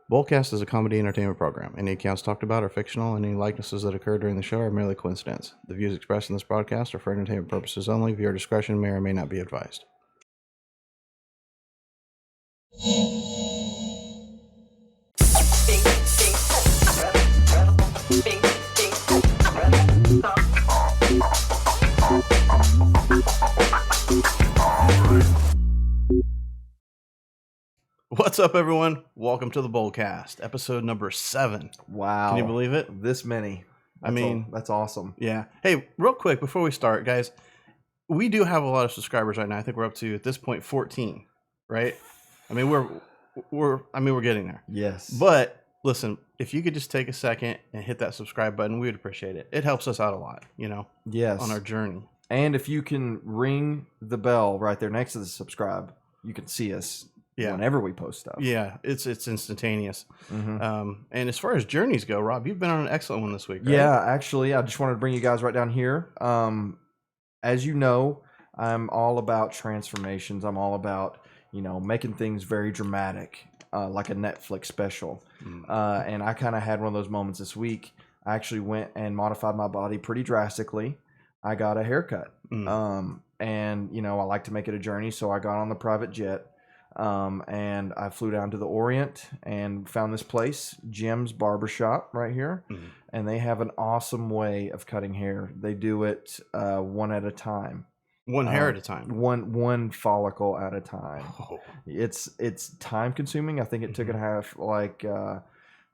Bullcast is a comedy entertainment program. Any accounts talked about are fictional, and any likenesses that occur during the show are merely coincidence. The views expressed in this broadcast are for entertainment purposes only. Viewer discretion may or may not be advised. What's up, everyone? Welcome to the Bullcast, episode number 7. Wow. Can you believe it? This many. That's awesome. Yeah. Hey, real quick before we start, guys, we do have a lot of subscribers right now. I think we're up to, at this point, 14, right? I mean, we're getting there. Yes. But listen, if you could just take a second and hit that subscribe button, we would appreciate it. It helps us out a lot, Yes. on our journey. And if you can ring the bell right there next to the subscribe, you can see us whenever we post stuff. Yeah, it's instantaneous. Mm-hmm. And as far as journeys go, Rob, you've been on an excellent one this week, right? Yeah, actually, I just wanted to bring you guys right down here. As you know, I'm all about transformations. I'm all about, making things very dramatic, like a Netflix special. And I kind of had one of those moments this week. I actually went and modified my body pretty drastically. I got a haircut. And, I like to make it a journey, so I got on the private jet. And I flew down to the Orient and found this place, Jim's Barbershop, right here. And they have an awesome way of cutting hair. They do it one at a time. One hair at a time. One follicle at a time. Oh. It's time consuming. I think it took it half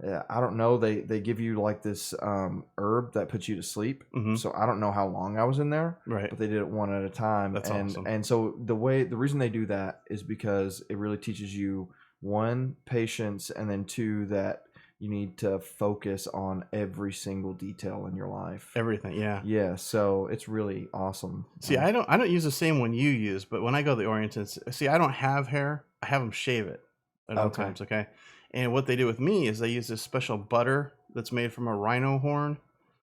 I don't know. They give you like this herb that puts you to sleep. So I don't know how long I was in there. Right. But they did it one at a time. That's awesome. And so the reason they do that is because it really teaches you, 1, patience, and then 2, that you need to focus on every single detail in your life. Everything, yeah. Yeah, so it's really awesome. See, I don't use the same one you use, but when I go to the Orientals, I don't have hair. I have them shave it at all times, okay? And what they do with me is they use this special butter that's made from a rhino horn,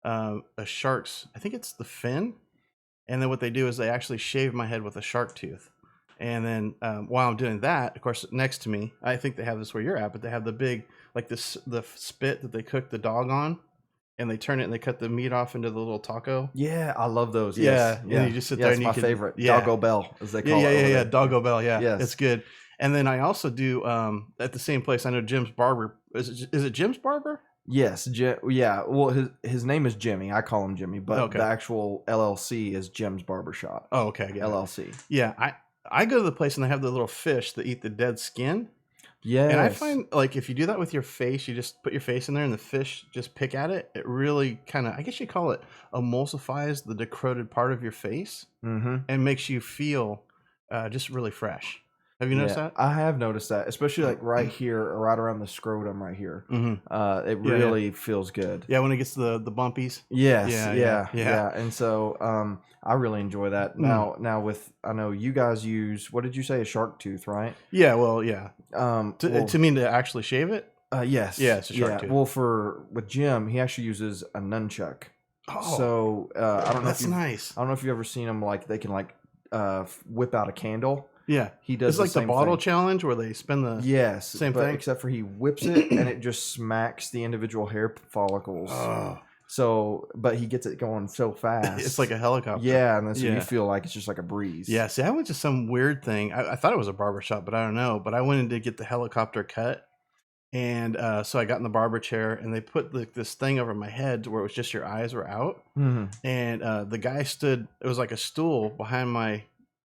a shark's, I think it's the fin. And then what they do is they actually shave my head with a shark tooth. And then while I'm doing that, of course, next to me, I think they have this where you're at, but they have the big, like the spit that they cook the dog on. And they turn it and they cut the meat off into the little taco. Yeah, I love those. Yes. Yeah, and you just sit there and you my favorite. Doggo Bell, as they call it. Yeah, Doggo Bell. Yeah, yes. It's good. And then I also do at the same place. I know Jim's Barber. Is it Jim's Barber? Yes. Yeah. Well, his name is Jimmy. I call him Jimmy, but the actual LLC is Jim's Barbershop. Oh, okay. LLC. Yeah, I go to the place and they have the little fish that eat the dead skin. Yeah. And I find, like, if you do that with your face, you just put your face in there and the fish just pick at it. It really kind of, I guess you call it, emulsifies the decrepit part of your face and makes you feel just really fresh. Have you noticed that? I have noticed that, especially like right here, or right around the scrotum right here. It really feels good. Yeah, when it gets the bumpies. Yes. Yeah. And so I really enjoy that. Now I know you guys use, what did you say, a shark tooth, right? Yeah, well, yeah. To mean to actually shave it? Yes. Yeah, it's a shark tooth. Well, with Jim, he actually uses a nunchuck. Oh, so I don't know. That's nice. I don't know if you've ever seen them, like they can whip out a candle. Yeah, he does. It's like the bottle challenge where they spin the same thing, except for he whips it and it just smacks the individual hair follicles. Oh. So, but he gets it going so fast. It's like a helicopter. Yeah, and then so you feel like it's just like a breeze. Yeah. See, I went to some weird thing. I thought it was a barbershop, but I don't know. But I went in to get the helicopter cut, and so I got in the barber chair, and they put this thing over my head where it was just your eyes were out, and the guy stood. It was like a stool behind my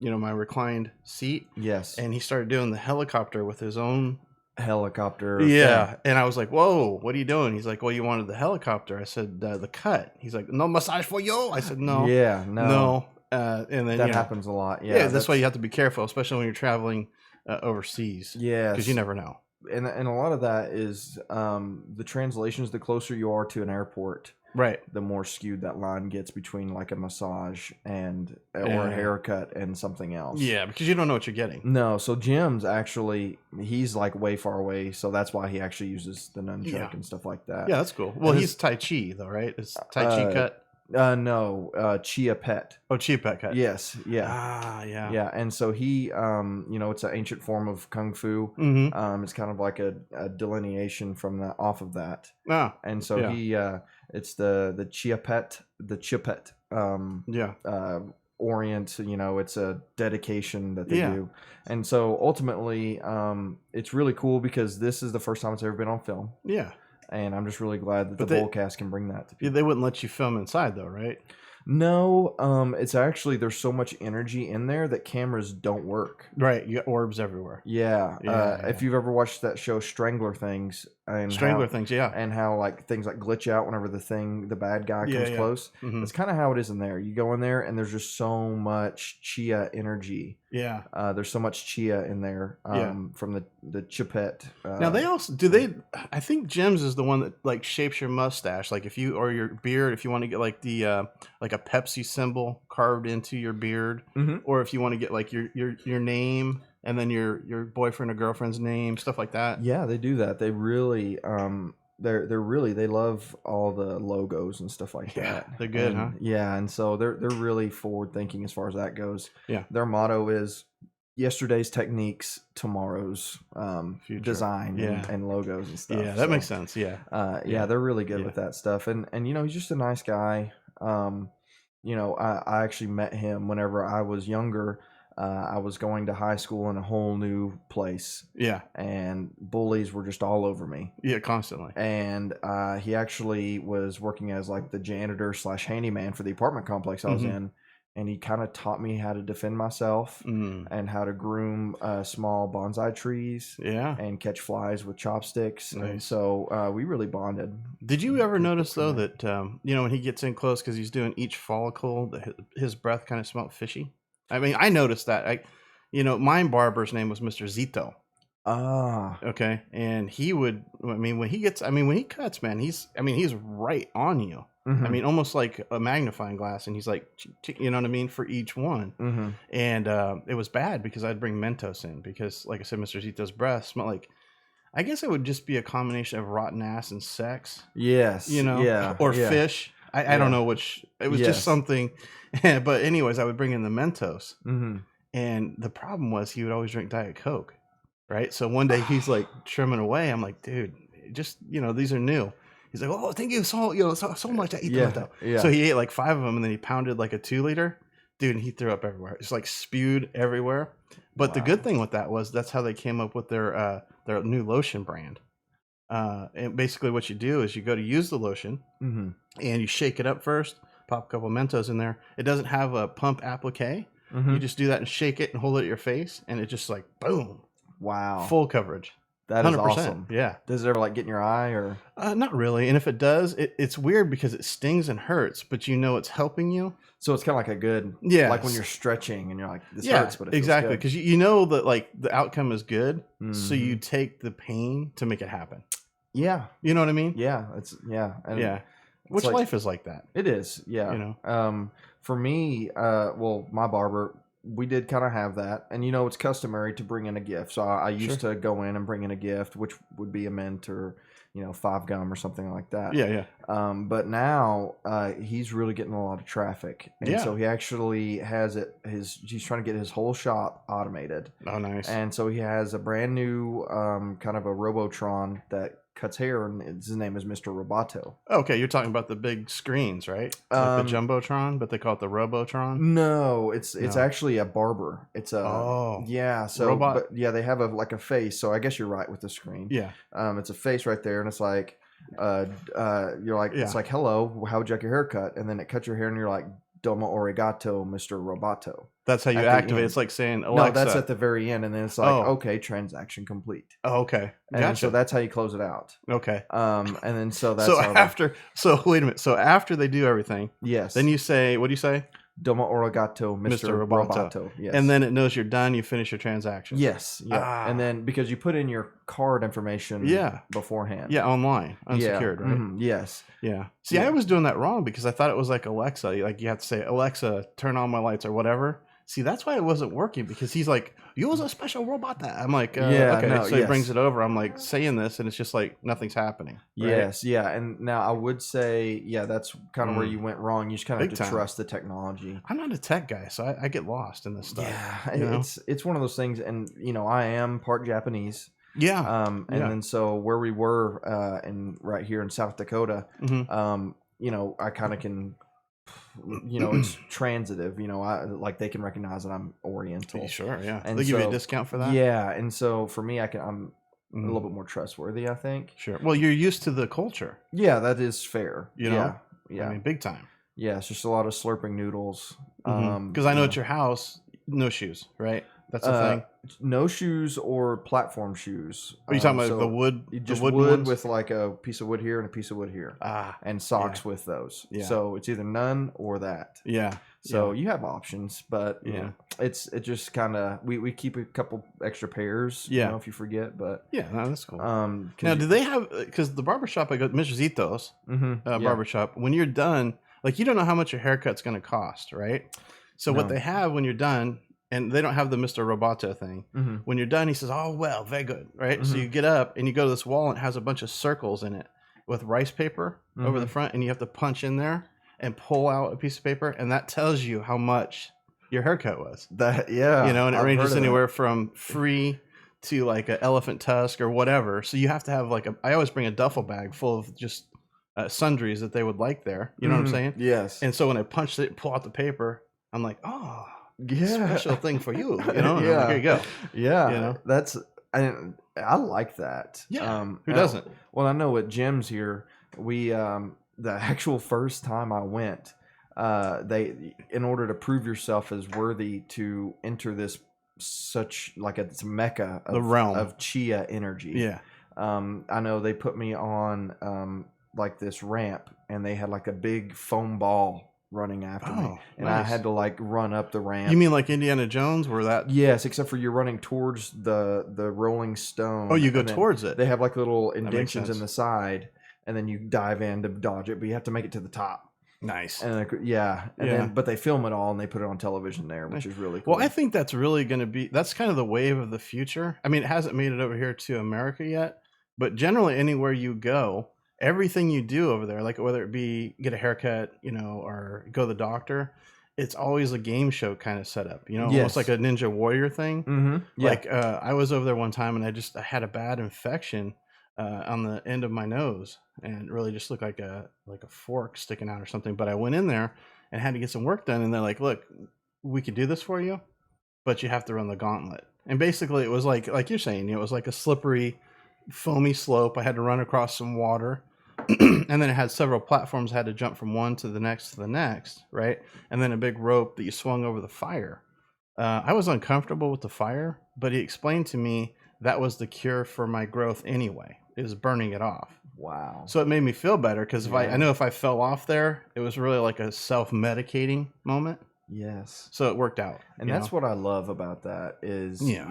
my reclined seat. Yes. And he started doing the helicopter with his own helicopter. Yeah. Thing. And I was like, whoa, what are you doing? He's like, well, you wanted the helicopter. I said, the cut. He's like, no massage for you. I said, no. Yeah, no. And then that happens a lot. Yeah. That's why you have to be careful, especially when you're traveling overseas. Yeah. Because you never know. And a lot of that is the translations, the closer you are to an airport. Right. The more skewed that line gets between like a massage and or a haircut and something else. Yeah, because you don't know what you're getting. No, so Jim's actually, he's like way far away, so that's why he actually uses the nunchuck and stuff like that. Yeah, that's cool. Well, he's Tai Chi though, right? It's Tai Chi cut. No, Chia Pet. Oh, Chia Pet cut. Yes, yeah. Yeah. Yeah, and so he, it's an ancient form of kung fu. Mm-hmm. It's kind of like a delineation from that off of that, Ah, and so yeah. he, it's the Chia Pet, Yeah. orient. It's a dedication that they Yeah. do, and so ultimately, it's really cool because this is the first time it's ever been on film, Yeah. and I'm just really glad that But the Bullcast can bring that to people. They wouldn't let you film inside though, right? No, it's actually there's so much energy in there that cameras don't work. Right. You got orbs everywhere. Yeah. Yeah. If you've ever watched that show Strangler Things and Strangler Things, yeah. and how like things like glitch out whenever the bad guy comes close. Mm-hmm. That's kind of how it is in there. You go in there and there's just so much chia energy. Yeah. There's so much chia in there from the chipette. Now they also I think Jim's is the one that like shapes your mustache, like if you or your beard, if you want to get like the like a Pepsi symbol carved into your beard, or if you want to get like your name and then your boyfriend or girlfriend's name, stuff like that. Yeah, they do that. They really they love all the logos and stuff like that. They're good, and, huh? Yeah, and so they're really forward thinking as far as that goes. Yeah. Their motto is yesterday's techniques, tomorrow's design and logos and stuff. Yeah, that makes sense. Yeah. They're really good with that stuff. And he's just a nice guy. I actually met him whenever I was younger. I was going to high school in a whole new place. Yeah. And bullies were just all over me. Yeah, constantly. And he actually was working as like the janitor / handyman for the apartment complex I was in. And he kind of taught me how to defend myself and how to groom small bonsai trees and catch flies with chopsticks. Nice. And so we really bonded. Did you ever notice, though, that, when he gets in close because he's doing each follicle, his breath kind of smelled fishy? I mean, I noticed that. My barber's name was Mr. Zito. Ah. Okay. And he would, when he cuts, man, he's right on you. I mean, almost like a magnifying glass. And he's like, you know what I mean? For each one. And it was bad because I'd bring Mentos in because, like I said, Mr. Zito's breath smelled like, I guess it would just be a combination of rotten ass and sex. Yes. Or fish. I don't know which. It was just something. But anyways, I would bring in the Mentos. And the problem was he would always drink Diet Coke. Right. So one day he's like trimming away. I'm like, dude, just, these are new. He's like, oh, thank you so much. I eat them. Yeah. So he ate like 5 of them and then he pounded like a 2-liter. Dude, and he threw up everywhere. It's like spewed everywhere. But the good thing with that was that's how they came up with their new lotion brand. And basically what you do is you go to use the lotion and you shake it up first, pop a couple Mentos in there. It doesn't have a pump applique. You just do that and shake it and hold it at your face. And it just like, boom. Wow. Full coverage. That is awesome. Yeah. Does it ever like get in your eye or? Not really. And if it does, it's weird because it stings and hurts, but it's helping you. So it's kind of like a good, like when you're stretching and you're like, this hurts, but it feels exactly. Because you know that like the outcome is good. So you take the pain to make it happen. Yeah. You know what I mean? Yeah. Which like, life is like that. It is. Yeah. For me, my barber, we did kind of have that, and it's customary to bring in a gift. So I used to go in and bring in a gift, which would be a mint or 5 gum or something like that. Yeah. But now he's really getting a lot of traffic, and so he actually has he's trying to get his whole shop automated. Oh, nice. And so he has a brand new kind of a Robotron that cuts hair, and his name is Mr. Roboto. Okay, you're talking about the big screens, right? Like the Jumbotron, but they call it the Robotron? No, it's actually a barber. It's a robot. But they have a face. So I guess you're right with the screen. Yeah. It's a face right there, and it's like you're like it's like, hello, how would you like your haircut? And then it cuts your hair, and you're like, domo arigato, Mr. Roboto. That's how you activate. It's like saying Alexa. No, that's at the very end, and then it's like, okay, transaction complete. Oh, okay. And so that's how you close it out. Okay. And then so that's so wait a minute. So after they do everything, yes. Then you say, what do you say? Domo arigato, Mr. Roboto. Yes. And then it knows you're done. You finish your transaction. Yes. Yeah. And then because you put in your card information beforehand. Yeah, online. Unsecured, right? Yes. Yeah. See, I was doing that wrong because I thought it was like Alexa. Like you have to say, Alexa, turn on my lights or whatever. See, that's why it wasn't working, because he's like, use a special robot. That I'm like, Yeah, okay. no, So he yes. brings it over. I'm like saying this, and it's just like nothing's happening. Right? Yes, yeah. And now I would say, yeah, that's kind of where you went wrong. You just kind of Big have to time. trust the technology. I'm not a tech guy, so I get lost in this stuff. Yeah, you know? it's one of those things, and I am part Japanese. Yeah. And Yeah. then so where we were right here in South Dakota, Mhm. I kind of can, it's transitive. I like they can recognize that I'm Oriental. Sure, yeah. And They give you so- a discount for that. Yeah, and so for me, I'm a Mhm. little bit more trustworthy, I think. Sure. Well, you're used to the culture. Yeah, that is fair. You know? Yeah. I mean, big time. Yeah, it's just a lot of slurping noodles. Because I know at your house, no shoes, right? That's the thing. No shoes or platform shoes. Are you talking about so the wood? Just the wood wood ones? with like a piece of wood here and a piece of wood here, and socks with those. Yeah. So it's either none or that. Yeah. So you have options, but Yeah. it just kind of we keep a couple extra pairs. Yeah. If you forget, but Yeah, no, that's cool. 'cause Now, do they have, because the barbershop I go, Mishzitos yeah. barbershop, when you're done, like you don't know how much your haircut's going to cost, right? So what No. they have when you're done, and they don't have the Mr. Roboto thing. Mm-hmm. When you're done, he says, "Oh well, very good," right? So you get up and you go to this wall and it has a bunch of circles in it with rice paper over the front, and you have to punch in there and pull out a piece of paper, and that tells you how much your haircut was. That and And it I've ranges heard of anywhere from free to like an elephant tusk or whatever. So you have to have like I always bring a duffel bag full of just sundries that they would like there. You know what I'm saying? Yes. And so when I punched it, pull out the paper, I'm like, oh, Yeah. special thing for you. You know? And I'm like, Yeah. here you go. Yeah. That's I like that. Yeah. Who doesn't? Well, I know at gyms here, we the actual first time I went, they in order to prove yourself as worthy to enter this such like it's mecca of, The realm of chia energy. Yeah. I know they put me on like this ramp, and they had like a big foam ball running after me, and I had to like run up the ramp. You mean like Indiana Jones, where that? Yes, except for you're running towards the rolling stone. Oh, you go and then towards it. They have like little makes indentions in sense. the side, and then you dive in to dodge it, but you have to make it to the top. Nice. And then but they film it all and they put it on television there, which is really cool. Well, I think that's really going to be, that's kind of the wave of the future. I mean, it hasn't made it over here to America yet, but generally anywhere you go, everything you do over there, like whether it be get a haircut, or go to the doctor, it's always a game show kind of setup, almost like a Ninja Warrior thing. Mm-hmm. Yeah. Like I was over there one time and I had a bad infection on the end of my nose, and it really just looked like a fork sticking out or something. But I went in there and had to get some work done, and they're like, "Look, we could do this for you, but you have to run the gauntlet." And basically, it was like you're saying, it was like a slippery, foamy slope. I had to run across some water, and then it had several platforms. I had to jump from one to the next, right? And then a big rope that you swung over the fire. I was uncomfortable with the fire, but he explained to me that was the cure for my growth anyway, is burning it off. Wow. So it made me feel better, because I know if I fell off there, it was really like a self-medicating moment. Yes. So it worked out. And that's what I love about that is, Yeah.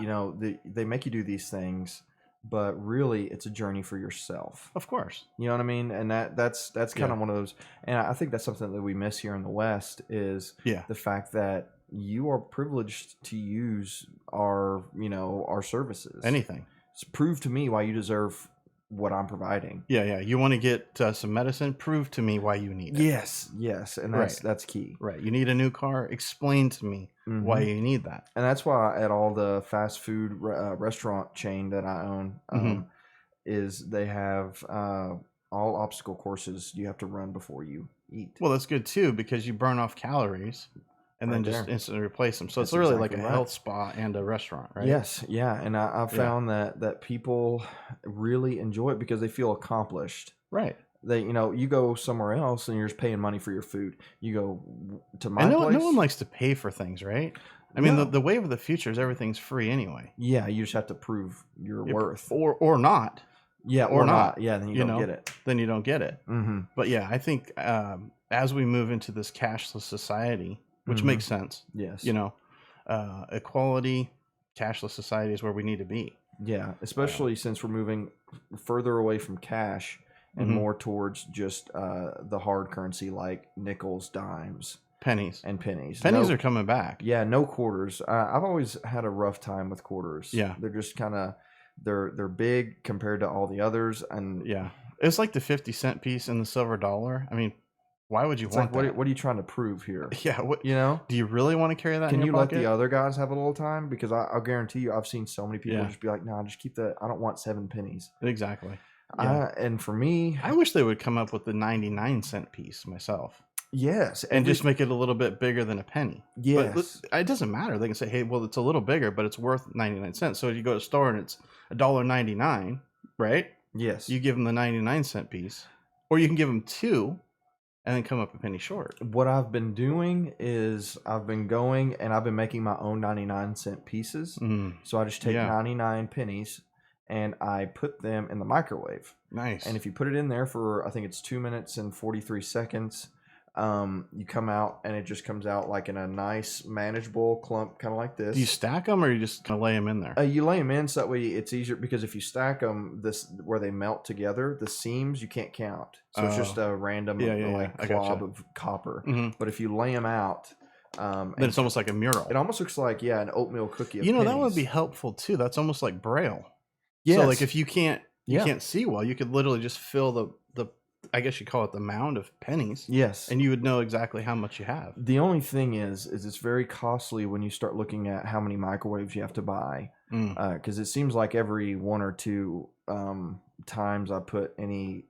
they make you do these things, but really it's a journey for yourself. Of course. You know what I mean? And that's kind of one of those, and I think that's something that we miss here in the West is the fact that you are privileged to use our services. Anything. Just prove to me why you deserve what I'm providing. Yeah. You want to get some medicine? Prove to me why you need it. Yes, and that's key. Right. You need a new car? Explain to me why you need that. And that's why at all the fast food restaurant chain that I own, is they have all obstacle courses you have to run before you eat. Well, that's good too, because you burn off calories and then just instantly replace them. So it's really like a health spa and a restaurant, right? Yes, yeah. And I've found that people really enjoy it because they feel accomplished. Right. They, you go somewhere else and you're just paying money for your food. You go to my place. No one likes to pay for things, right? I mean, the wave of the future is everything's free anyway. Yeah, you just have to prove your worth. Or not. Yeah, or not. Yeah, then you don't get it. Then you don't get it. Mm-hmm. But yeah, I think as we move into this cashless society, which makes sense. Yes. Equality, cashless society is where we need to be. Yeah, especially since we're moving further away from cash and more towards just the hard currency like nickels, dimes, pennies. and pennies. Pennies are coming back. Yeah, no quarters. I've always had a rough time with quarters. Yeah. They're just kind of, they're big compared to all the others. And yeah, it's like the 50-cent piece and the silver dollar. I mean, why would you want that? What are you trying to prove here? Yeah, what, you know? Do you really want to carry that? Can in your you pocket? let the other guys have a little time? Because I'll guarantee you, I've seen so many people Yeah. just be like, "No, just keep that. I don't want 7 pennies." Exactly. Yeah. And for me, I wish they would come up with the 99-cent piece myself. Yes, And just make it a little bit bigger than a penny. Yes, but it doesn't matter. They can say, "Hey, well, it's a little bigger, but it's worth 99 cents." So you go to the store and it's $1.99, right? yes. You give them the 99-cent piece, or you can give them 2, and then come up a penny short. What I've been doing is I've been going and I've been making my own 99-cent pieces. So I just take 99 pennies and I put them in the microwave. Nice. And if you put it in there for, I think it's 2 minutes and 43 seconds, you come out and it just comes out like in a nice manageable clump, kind of like this. Do you stack them or you just kind of lay them in there? You lay them in so that way it's easier, because if you stack them where they melt together, the seams you can't count. So it's just a random clob of copper. But if you lay them out, then it's almost like a mural. It almost looks like an oatmeal cookie. Of that would be helpful too. That's almost like Braille. Yes. So like if you can't see well, you could literally just fill the I guess you call it the mound of pennies. Yes. And you would know exactly how much you have. The only thing is it's very costly when you start looking at how many microwaves you have to buy. Because it seems like every 1 or 2 times I put any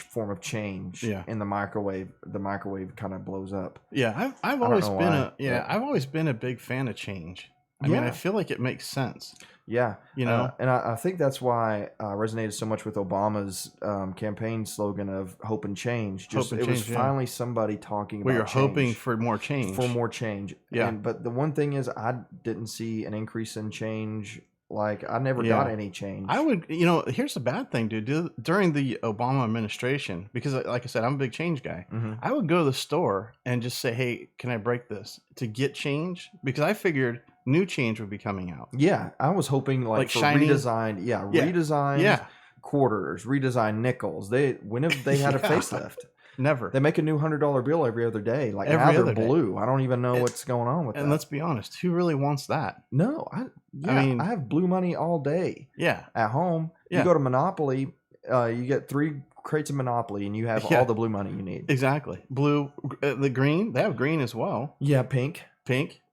form of change in the microwave kind of blows up. Yeah, I've always been I've always been a big fan of change. I mean, I feel like it makes sense. Yeah. And I think that's why I resonated so much with Obama's campaign slogan of hope and change. It was finally somebody talking about you're change. hoping for more change. Yeah. But the one thing is I didn't see an increase in change. Like, I never got any change. I would, here's the bad thing, dude. During the Obama administration, because like I said, I'm a big change guy. I would go to the store and just say, "Hey, can I break this?" to get change, because I figured new change would be coming out. Yeah, I was hoping like for shiny, redesigned quarters, redesigned nickels. When have they had a facelift? Never. They make a new $100 bill every other day. Like now they're blue. I don't even know what's going on with that. And let's be honest, who really wants that? No, I mean, I have blue money all day. Yeah. At home, you go to Monopoly, you get 3 crates of Monopoly, and you have all the blue money you need. Exactly. Blue, the green. They have green as well. Yeah, pink.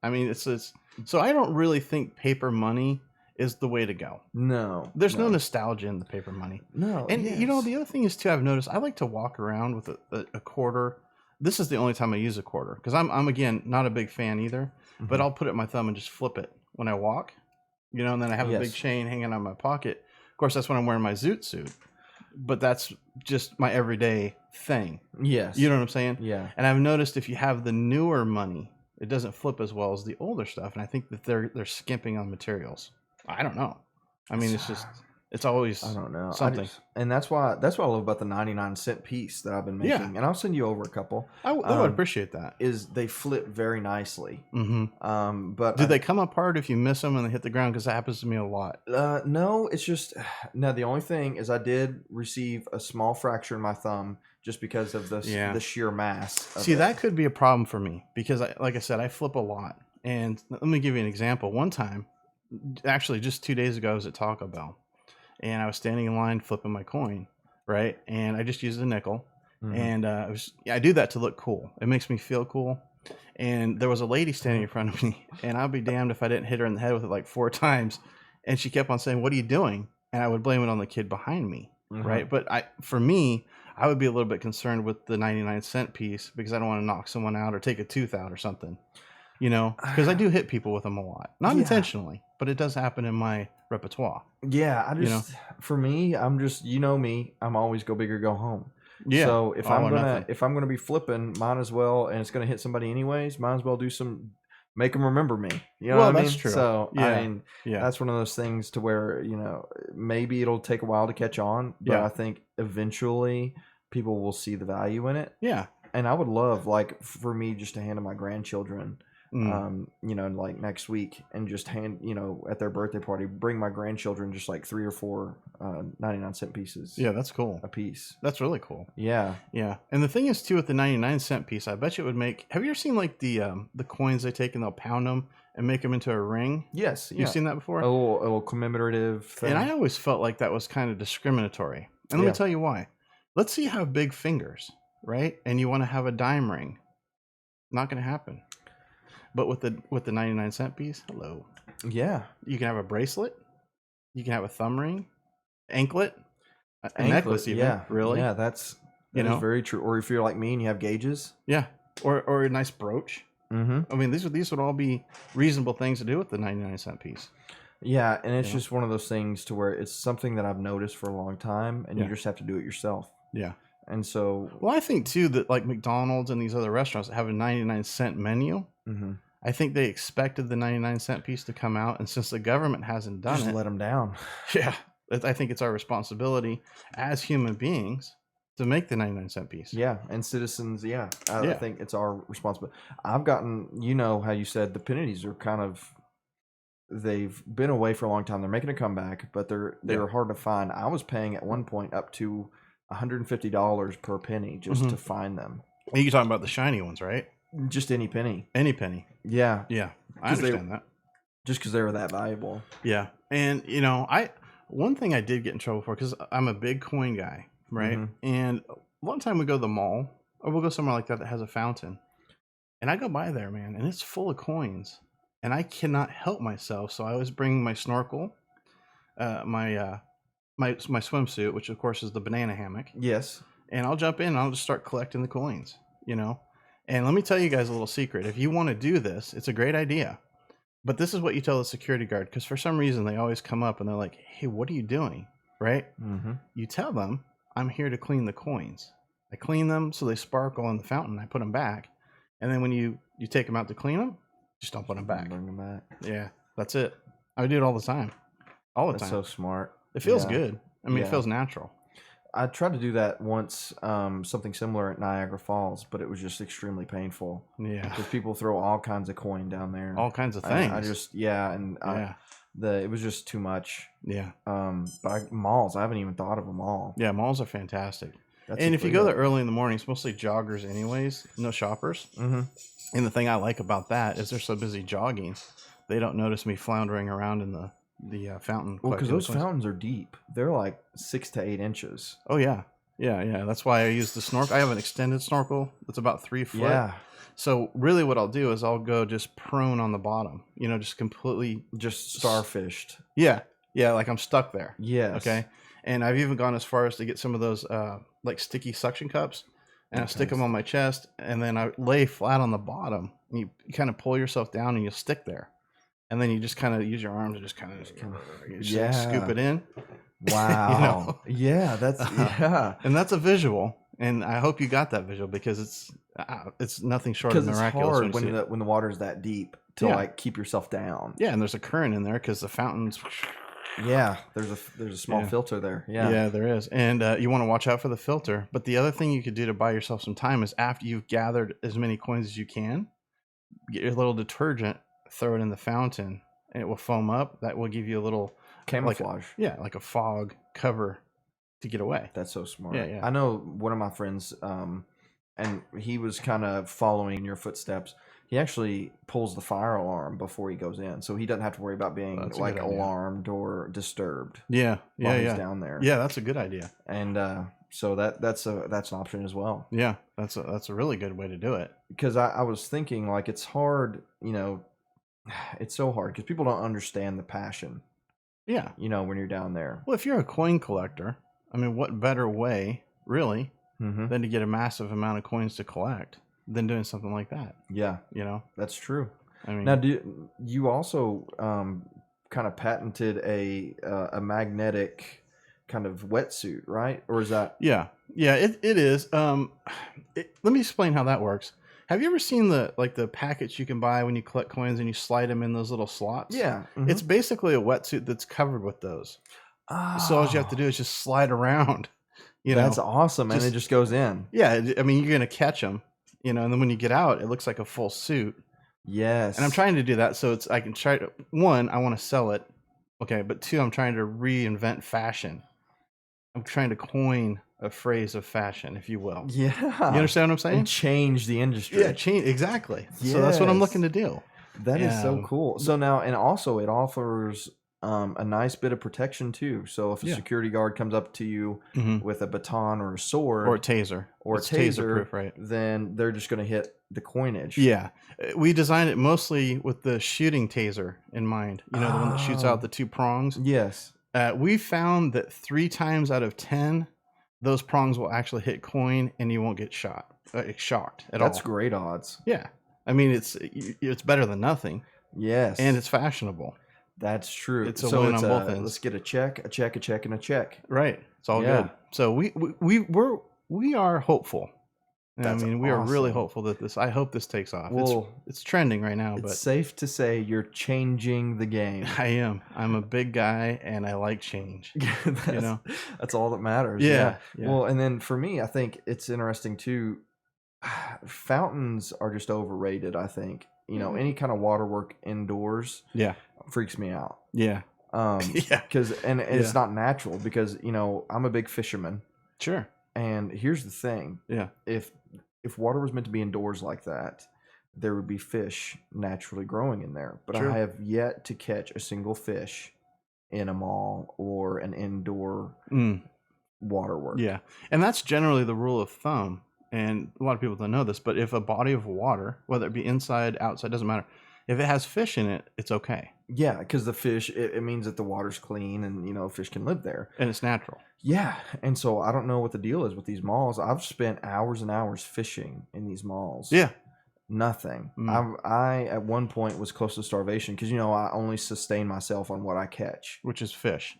I mean, it's so I don't really think paper money is the way to go. No. There's no nostalgia in the paper money. No. And the other thing is too, I've noticed I like to walk around with a quarter. This is the only time I use a quarter, because I'm again not a big fan either, but I'll put it in my thumb and just flip it when I walk, and then I have a big chain hanging on my pocket. Of course, that's when I'm wearing my zoot suit, but that's just my everyday thing. Yes. You know what I'm saying? Yeah. And I've noticed if you have the newer money, it doesn't flip as well as the older stuff, and I think that they're skimping on materials. I don't know. I mean, it's always I don't know something. And that's what I love about the 99-cent piece that I've been making. And I'll send you over a couple. I would appreciate that. Is they flip very nicely. But do they come apart if you miss them and they hit the ground? Because that happens to me a lot. No, it's just the only thing is I did receive a small fracture in my thumb just because of the sheer mass. See, that could be a problem for me because, like I said, I flip a lot. And let me give you an example. One time, actually just 2 days ago, I was at Taco Bell and I was standing in line flipping my coin, right? And I just used a nickel. And I do that to look cool. It makes me feel cool. And there was a lady standing in front of me, and I'll be damned if I didn't hit her in the head with it like 4 times. And she kept on saying, "What are you doing?" And I would blame it on the kid behind me, right? But for me, I would be a little bit concerned with the 99-cent piece because I don't want to knock someone out or take a tooth out or something, because I do hit people with them a lot. Not intentionally, but it does happen in my repertoire. Yeah, I just, for me, I'm just, me, I'm always go big or go home. Yeah. So if I'm gonna be flipping, might as well, and it's gonna hit somebody anyways, might as well make them remember me. You know what I mean? That's true. So I mean, that's one of those things to where maybe it'll take a while to catch on, but I think eventually people will see the value in it. Yeah. And I would love, like, for me just to hand to my grandchildren you know, like next week, and just hand, you know, at their birthday party, bring my grandchildren just like 3 or 4 99-cent pieces. Yeah, that's cool. A piece. That's really cool. Yeah. Yeah. And the thing is too, with the 99-cent piece, I bet you it would make, have you ever seen like the coins they take and they'll pound them and make them into a ring? Yes. You've seen that before? A little commemorative thing. And I always felt like that was kind of discriminatory. And let me tell you why. Let's see, you have big fingers, right? And you want to have a dime ring. Not going to happen. But with the 99-cent piece, hello. Yeah. You can have a bracelet. You can have a thumb ring, anklet, a necklace even. Yeah. Really? Yeah, that is very true. Or if you're like me and you have gauges. Yeah. Or a nice brooch. I mean, these would all be reasonable things to do with the 99-cent piece. Yeah, and it's just one of those things to where it's something that I've noticed for a long time, and you just have to do it yourself. Yeah. And so... Well, I think, too, that like McDonald's and these other restaurants that have a 99-cent menu, I think they expected the 99-cent piece to come out, and since the government hasn't done it... Just let them down. Yeah. I think it's our responsibility as human beings to make the 99-cent piece. Yeah, and citizens, I think it's our responsibility. I've gotten, you know how you said the pennies are kind of... They've been away for a long time. They're making a comeback, but they're hard to find. I was paying at one point up to $150 per penny just to find them. You're talking about the shiny ones, right? Just any penny. Any penny. Yeah. Yeah. I understand that. Just because they were that valuable. Yeah. And, you know, one thing I did get in trouble for, because I'm a big coin guy, right? And one time we go to the mall, or we'll go somewhere like that has a fountain. And I go by there, man, and it's full of coins. And I cannot help myself, so I always bring my snorkel, my swimsuit, which of course is the banana hammock. Yes. And I'll jump in and I'll just start collecting the coins, you know. And let me tell you guys a little secret. If you want to do this, it's a great idea. But this is what you tell the security guard, because for some reason they always come up and they're like, "Hey, what are you doing?" Right? You tell them, "I'm here to clean the coins. I clean them so they sparkle in the fountain. I put them back, and then when you take them out to clean them, just don't put them back. Bring them back." Yeah, that's it. I do it all the time. That's so smart. It feels good. I mean, it feels natural. I tried to do that once, something similar at Niagara Falls, but it was just extremely painful. Yeah. Because people throw all kinds of coin down there. All kinds of things. It was just too much. Yeah. But malls, I haven't even thought of a mall. Yeah, malls are fantastic. And if you go there early in the morning, it's mostly joggers anyways, no shoppers. And the thing I like about that is they're so busy jogging, they don't notice me floundering around in the fountain. Well, because those fountains are deep. They're like 6 to 8 inches. Oh, yeah. Yeah. That's why I use the snorkel. I have an extended snorkel that's about 3 foot. Yeah. So really what I'll do is I'll go just prone on the bottom, you know, just completely. Just starfished. Yeah. Yeah, like I'm stuck there. Yes. Okay. And I've even gone as far as to get some of those like sticky suction cups, and I stick them on my chest, and then I lay flat on the bottom, and you kind of pull yourself down and you stick there. And then you just kind of use your arms and just kind of scoop it in. Wow. You know? Yeah, that's and that's a visual, and I hope you got that visual, because it's nothing short of miraculous. Because it's hard when the water's that deep to like keep yourself down. Yeah, and there's a current in there because the fountain's. Yeah, there's a small filter there. Yeah, there is, and you want to watch out for the filter. But the other thing you could do to buy yourself some time is, after you've gathered as many coins as you can, get your little detergent, throw it in the fountain, and it will foam up. That will give you a little camouflage. Like a fog cover to get away. That's so smart. Yeah. I know one of my friends, and he was kind of following in your footsteps. He actually pulls the fire alarm before he goes in, so he doesn't have to worry about being alarmed or disturbed. Yeah. He's down there. Yeah, that's a good idea. And so that's an option as well. Yeah, that's a really good way to do it. Because I was thinking, like, it's hard, you know, it's so hard because people don't understand the passion. Yeah, you know, when you're down there. Well, if you're a coin collector, I mean, what better way, really, than to get a massive amount of coins to collect than doing something like that? Yeah, you know, that's true. I mean, now, you also kind of patented a magnetic kind of wetsuit, right? Or is that? Yeah, it is. Let me explain how that works. Have you ever seen the packets you can buy when you collect coins and you slide them in those little slots? Yeah. It's basically a wetsuit that's covered with those. Oh. So all you have to do is just slide around. You know, that's awesome, and it just goes in. Yeah, I mean, you're gonna catch them, you know, and then when you get out, it looks like a full suit. Yes. And I'm trying to do that so I can try to, one, I want to sell it. Okay. But two, I'm trying to reinvent fashion. I'm trying to coin a phrase of fashion, if you will. Yeah. You understand what I'm saying? And change the industry. Yeah, exactly. Yes. So that's what I'm looking to do. That is so cool. So now, and also it offers a nice bit of protection too. So if a security guard comes up to you with a baton or a sword or a taser it's taser proof, right? Then they're just going to hit the coinage. Yeah. We designed it mostly with the shooting taser in mind. You know, the one that shoots out the 2 prongs. Yes. We found that 3 times out of 10, those prongs will actually hit coin and you won't get shocked at all. That's great odds. Yeah. I mean, it's better than nothing. Yes. And it's fashionable. That's true. It's a win on both ends. Let's get a check, and a check. Right. It's all good. So we are hopeful. That's we are really hopeful that I hope this takes off. Well, it's trending right now, but it's safe to say you're changing the game. I am. I'm a big guy and I like change. That's all that matters. Yeah. Well, and then for me, I think it's interesting too. Fountains are just overrated, I think. Any kind of water work indoors freaks me out. Yeah. Because it's not natural because, I'm a big fisherman. Sure. And here's the thing. Yeah. If water was meant to be indoors like that, there would be fish naturally growing in there. But I have yet to catch a single fish in a mall or an indoor waterwork. Yeah. And that's generally the rule of thumb. And a lot of people don't know this, but if a body of water, whether it be inside, outside, doesn't matter. If it has fish in it, it's okay. Yeah, because the fish, it means that the water's clean and, fish can live there. And it's natural. Yeah. And so I don't know what the deal is with these malls. I've spent hours and hours fishing in these malls. Yeah. Nothing. I at one point was close to starvation because, I only sustain myself on what I catch. Which is fish.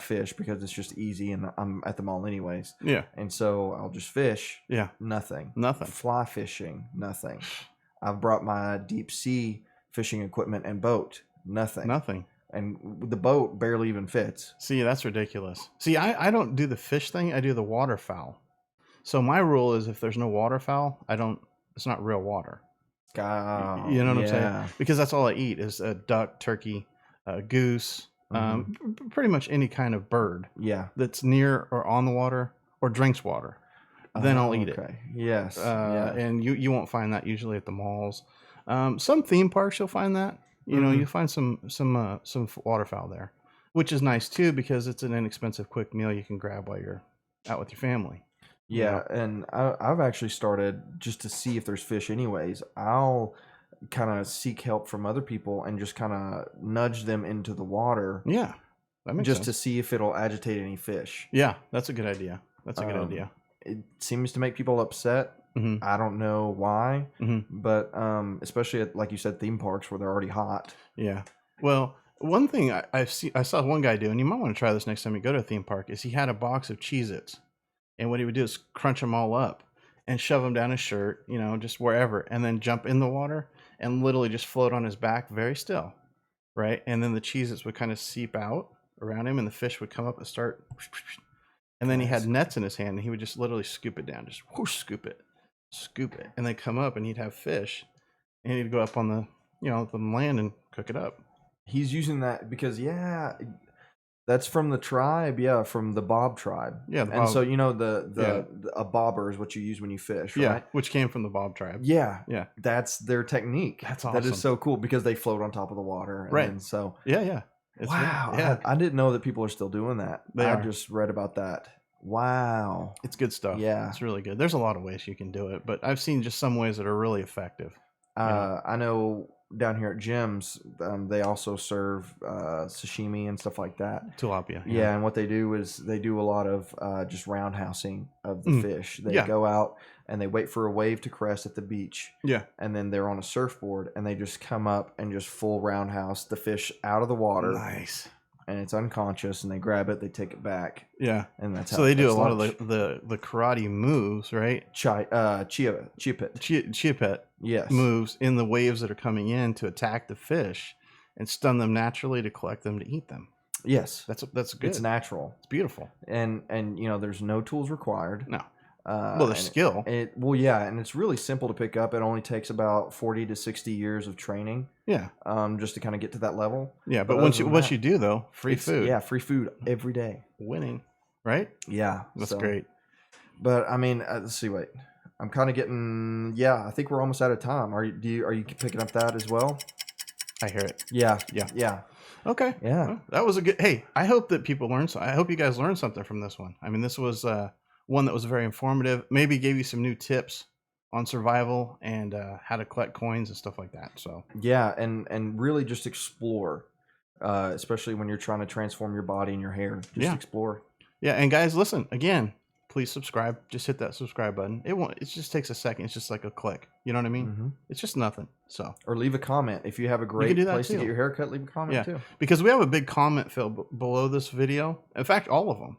Fish because it's just easy and I'm at the mall anyways. Yeah. And so I'll just fish. Yeah. Nothing. Fly fishing. Nothing. I've brought my deep sea fishing equipment and boat. Nothing. And the boat barely even fits. See, that's ridiculous. See, I don't do the fish thing. I do the waterfowl. So my rule is if there's no waterfowl, it's not real water. You know what I'm saying? Because that's all I eat is a duck, turkey, goose, pretty much any kind of bird. Yeah. That's near or on the water or drinks water. Then I'll eat it. Yes. And you won't find that usually at the malls. Some theme parks you'll find that. You find some waterfowl there, which is nice too because it's an inexpensive, quick meal you can grab while you're out with your family. Yeah, and I've actually started just to see if there's fish anyways. I'll kind of seek help from other people and just kind of nudge them into the water. Yeah, that makes sense. To see if it'll agitate any fish. Yeah, that's a good idea. It seems to make people upset. I don't know why, but especially at, like you said, theme parks where they're already hot. Yeah. Well, one thing I saw one guy do, and you might want to try this next time you go to a theme park, is he had a box of Cheez-Its. And what he would do is crunch them all up and shove them down his shirt, just wherever, and then jump in the water and literally just float on his back very still, right? And then the Cheez-Its would kind of seep out around him and the fish would come up and start. And then he had nets in his hand and he would just literally scoop it down, just whoosh, scoop it, and then come up and he'd have fish and he'd go up on the, the land and cook it up. He's using that because, that's from the tribe, from the bob tribe. Yeah, and so a bobber is what you use when you fish, right? Yeah, which came from the bob tribe. Yeah, that's their technique. That's awesome. That is so cool because they float on top of the water, right? And so wow, yeah. I didn't know that people are still doing that. I just read about that. Wow, it's good stuff. Yeah, it's really good. There's a lot of ways you can do it, but I've seen just some ways that are really effective. I know. Down here at Jim's, they also serve sashimi and stuff like that. Tilapia. Yeah, and what they do is they do a lot of just roundhousing of the fish. They go out and they wait for a wave to crest at the beach. Yeah. And then they're on a surfboard and they just come up and just full roundhouse the fish out of the water. Nice. And it's unconscious and they grab it, they take it back. Yeah. And that's how so they do a lot of the karate moves, right? Chia pet. Yes. Moves in the waves that are coming in to attack the fish and stun them naturally to collect them to eat them. Yes. That's good. It's natural. It's beautiful. And there's no tools required. No. Well, the skill. And it's really simple to pick up. It only takes about 40 to 60 years of training. Yeah. Just to kind of get to that level. Yeah, but once you do though, free food. Yeah, free food every day. Winning, right? Yeah, that's great. But I mean, let's see. Wait, I'm kind of getting. Yeah, I think we're almost out of time. Are you picking up that as well? I hear it. Yeah. Okay. Yeah. Well, that was a good. Hey, I hope that people learn. I hope you guys learned something from this one. I mean, this was one that was very informative. Maybe gave you some new tips on survival and how to collect coins and stuff like that. So yeah, and really just explore, especially when you're trying to transform your body and your hair. Just explore. Yeah, and guys, listen again. Please subscribe. Just hit that subscribe button. It just takes a second. It's just like a click. You know what I mean? Mm-hmm. It's just nothing. So or leave a comment if you have a great place to get your hair cut. Leave a comment too. Because we have a big comment field below this video. In fact, all of them,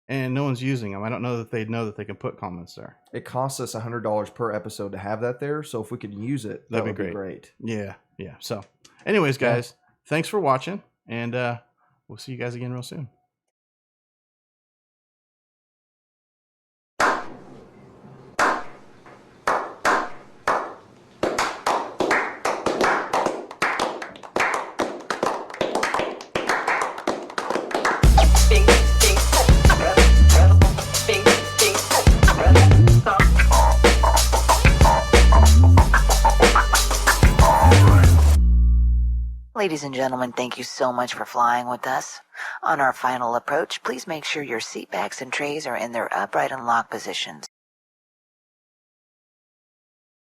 and no one's using them. I don't know that they know that they can put comments there. It costs us $100 per episode to have that there. So if we could use it, that would be great. Yeah. So, anyways, guys, thanks for watching, and we'll see you guys again real soon. Ladies and gentlemen, thank you so much for flying with us. On our final approach, please make sure your seat backs and trays are in their upright and lock positions.